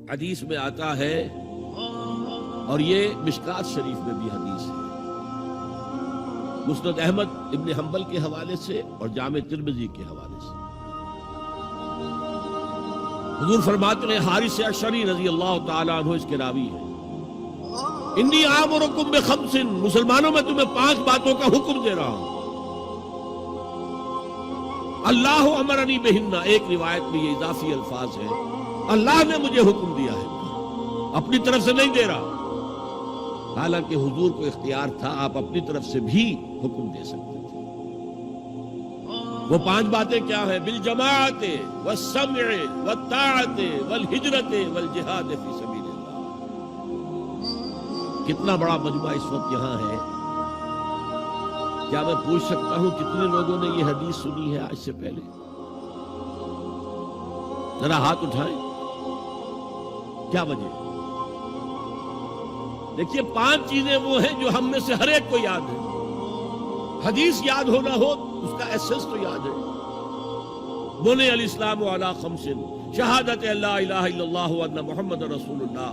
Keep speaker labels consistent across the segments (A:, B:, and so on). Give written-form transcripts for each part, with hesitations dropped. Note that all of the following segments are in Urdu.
A: حدیث میں آتا ہے، اور یہ مشکات شریف میں بھی حدیث ہے، مسند احمد ابن حنبل کے حوالے سے اور جامع ترمذی کے حوالے سے، حضور فرماتے ہیں، حارث اشعری رضی اللہ تعالیٰ عنہ اس کے راوی ہیں، انی آمرکم بخمس، مسلمانوں میں تمہیں 5 باتوں کا حکم دے رہا ہوں، اللہ امرنی بہن، ایک روایت میں یہ اضافی الفاظ ہے، اللہ نے مجھے حکم دیا ہے، اپنی طرف سے نہیں دے رہا، حالانکہ حضور کو اختیار تھا، آپ اپنی طرف سے بھی حکم دے سکتے تھے۔ وہ 5 باتیں کیا ہیں؟ بالجماعت والسمع والطاعت والہجرت والجہاد فی سبیل اللہ۔ کتنا بڑا مجمع اس وقت یہاں ہے، کیا میں پوچھ سکتا ہوں کتنے لوگوں نے یہ حدیث سنی ہے آج سے پہلے؟ ذرا ہاتھ اٹھائیں، کیا وجہ؟ دیکھیے 5 چیزیں وہ ہیں جو ہم میں سے ہر ایک کو یاد ہے، حدیث یاد ہو نہ ہو اس کا ایسنس تو یاد ہے۔ بنی الاسلام علی 5، شہادت لا الہ الا اللہ وان محمد رسول اللہ،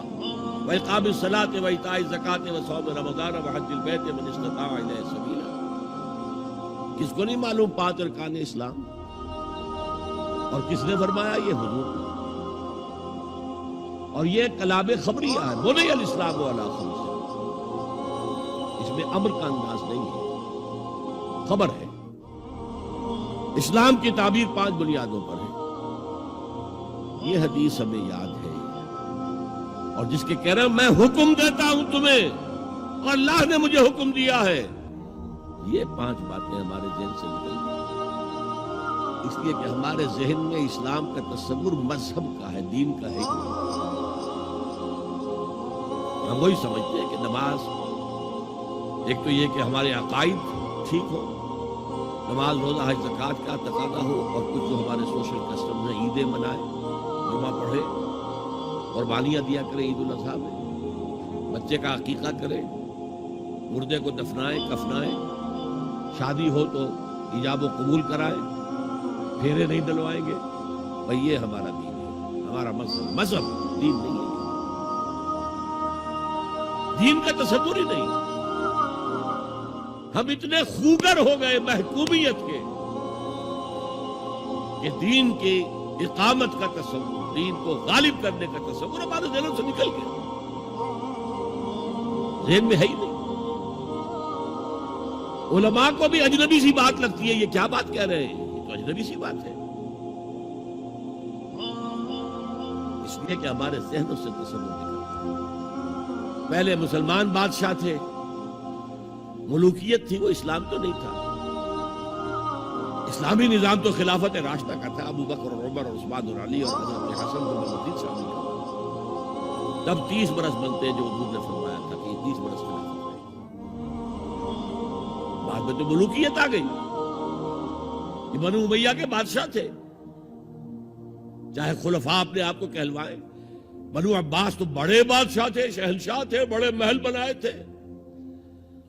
A: واقام الصلاۃ وایتاء الزکاۃ وصوم رمضان وحج البیت من استطاع الیہ سبیلا۔ کس کو نہیں معلوم 5 ارکان اسلام؟ اور کس نے فرمایا؟ یہ حضور نے۔ اور یہ کلام خبریہ ہے، بنی الاسلام علی 5، اس میں امر کا انداز نہیں ہے، خبر ہے۔ اسلام کی تعبیر 5 بنیادوں پر ہے، یہ حدیث ہمیں یاد ہے، اور جس کے کہہ رہے ہیں میں حکم دیتا ہوں تمہیں اور اللہ نے مجھے حکم دیا ہے، یہ 5 باتیں ہمارے ذہن سے نکل گئی، اس لیے کہ ہمارے ذہن میں اسلام کا تصور مذہب کا ہے، دین کا ہے۔ ہم وہی سمجھتے ہیں کہ نماز، ایک تو یہ کہ ہمارے عقائد ٹھیک ہو، نماز روزہ حج زکوٰۃ کا تقاضا ہو، اور کچھ جو ہمارے سوشل کسٹم ہیں، عیدیں منائے، جمعہ پڑھے، قربانیاں دیا کرے، عید الاضحیٰ میں بچے کا عقیقہ کرے، مردے کو دفنائے کفنائے، شادی ہو تو ایجاب و قبول کرائے، پھیرے نہیں دلوائیں گے، بھئی یہ ہمارا دین ہے، ہمارا مذہب دین نہیں ہے، دین کا تصور ہی نہیں۔ ہم اتنے خوگر ہو گئے محکومیت کے کہ دین کی اقامت کا تصور، دین کو غالب کرنے کا تصور ہمارے ذہنوں سے نکل گیا، ذہن میں ہے ہی نہیں۔ علماء کو بھی اجنبی سی بات لگتی ہے، یہ کیا بات کہہ رہے ہیں، یہ تو اجنبی سی بات ہے، اس لیے کہ ہمارے ذہنوں سے تصور نکلتا۔ پہلے مسلمان بادشاہ تھے، ملوکیت تھی، وہ اسلام تو نہیں تھا، اسلامی نظام تو خلافت راشدہ کا تھا، ابو بکر اور عمر اور عثمان اور علی اور حضرت حسن بن مدین شامل کا، تب 30 برس بنتے جو حضور نے فرمایا تھا کہ 30 برس خلافت رہے، بعد میں تو ملوکیت آ گئی، یہ بنو امیہ کے بادشاہ تھے، چاہے خلفاء اپنے آپ کو کہلوائیں، بنو عباس تو بڑے بادشاہ تھے، شہنشاہ تھے، بڑے محل بنائے تھے،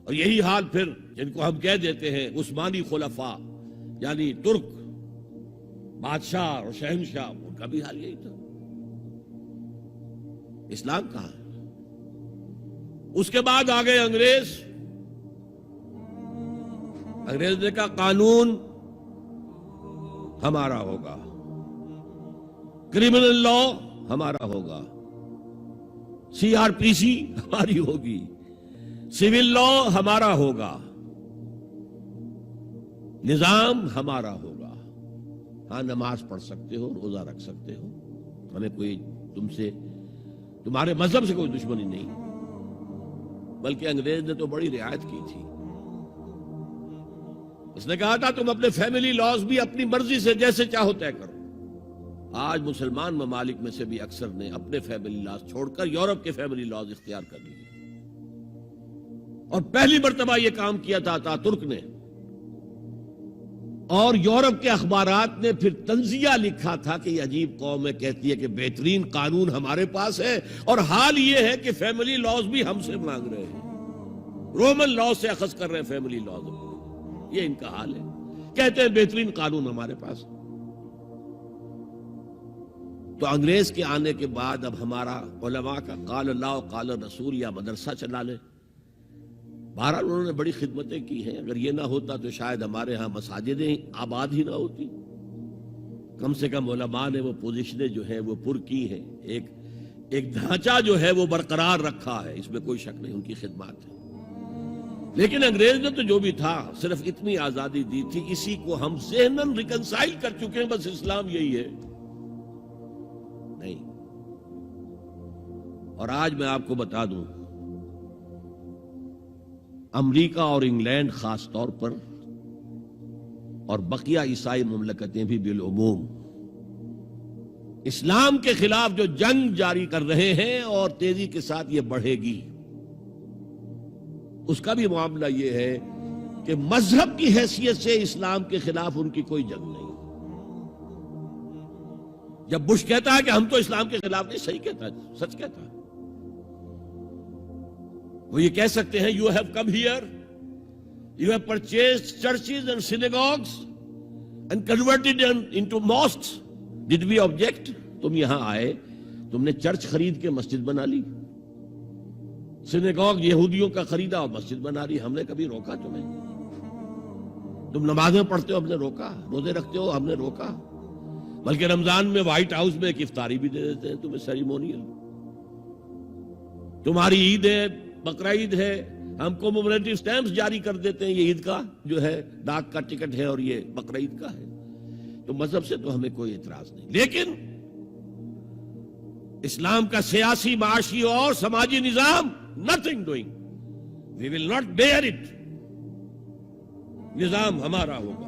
A: اور یہی حال پھر جن کو ہم کہہ دیتے ہیں عثمانی خلفاء، یعنی ترک بادشاہ اور شہنشاہ، ان کا بھی حال یہی تھا۔ اسلام کہاں ہے؟ اس کے بعد آ گئے انگریز نے کہا قانون ہمارا ہوگا، کرمنل لا ہمارا ہوگا، CRPC ہماری ہوگی، سول لا ہمارا ہوگا، نظام ہمارا ہوگا، ہاں نماز پڑھ سکتے ہو، روزہ رکھ سکتے ہو، ہمیں کوئی تمہارے مذہب سے کوئی دشمنی نہیں، بلکہ انگریز نے تو بڑی رعایت کی تھی، اس نے کہا تھا تم اپنے فیملی لاز بھی اپنی مرضی سے جیسے چاہو طے کرو۔ آج مسلمان ممالک میں سے بھی اکثر نے اپنے فیملی لاز چھوڑ کر یورپ کے فیملی لاز اختیار کر لیے، اور پہلی مرتبہ یہ کام کیا تھا ترک نے، اور یورپ کے اخبارات نے پھر تنزیہ لکھا تھا کہ یہ عجیب قوم ہے، کہتی ہے کہ بہترین قانون ہمارے پاس ہے، اور حال یہ ہے کہ فیملی لاز بھی ہم سے مانگ رہے ہیں، رومن لا سے اخذ کر رہے ہیں فیملی لاز، یہ ان کا حال ہے، کہتے ہیں بہترین قانون ہمارے پاس۔ تو انگریز کے آنے کے بعد اب ہمارا علماء کا قال اللہ قال رسول یا مدرسہ چلا لے. بہرحال انہوں نے بڑی خدمتیں کی ہیں. اگر یہ نہ ہوتا تو شاید ہمارے ہاں مساجدیں آباد ہی نہ ہوتی. کم سے کم علماء نے وہ پوزیشنیں جو ہیں وہ پر کی ہیں. ایک ڈھانچہ جو ہے وہ برقرار رکھا ہے, اس میں کوئی شک نہیں, ان کی خدمات ہے. لیکن انگریز نے تو جو بھی تھا صرف اتنی آزادی دی تھی, اسی کو ہم ذہناً ریکنسائل کر چکے ہیں, بس اسلام یہی ہے. نہیں. اور آج میں آپ کو بتا دوں, امریکہ اور انگلینڈ خاص طور پر اور بقیہ عیسائی مملکتیں بھی بالعموم اسلام کے خلاف جو جنگ جاری کر رہے ہیں اور تیزی کے ساتھ یہ بڑھے گی, اس کا بھی معاملہ یہ ہے کہ مذہب کی حیثیت سے اسلام کے خلاف ان کی کوئی جنگ نہیں. جب بش کہتا ہے کہ ہم تو اسلام کے خلاف نہیں, صحیح کہتا ہے, سچ کہتا ہے. وہ یہ کہہ سکتے ہیں you have come here, you have purchased churches and synagogues and converted into mosques, did we object? تم یہاں آئے, تم نے چرچ خرید کے مسجد بنا لی, سینیگوگ یہودیوں کا خریدا اور مسجد بنا لی, ہم نے کبھی روکا تمہیں؟ تم نمازیں پڑھتے ہو, ہم نے روکا؟ روزے رکھتے ہو, ہم نے روکا؟ بلکہ رمضان میں وائٹ ہاؤس میں ایک افطاری بھی دے دیتے ہیں تمہیں, سیریمونیل. تمہاری عید ہے, بقرعید ہے, ہم کو کومیموریٹو سٹیمپس جاری کر دیتے ہیں, یہ عید کا جو ہے ڈاک کا ٹکٹ ہے اور یہ بقرعید کا ہے. تو مذہب سے تو ہمیں کوئی اعتراض نہیں, لیکن اسلام کا سیاسی, معاشی اور سماجی نظام, nothing doing. We will not bear it. نظام ہمارا ہوگا.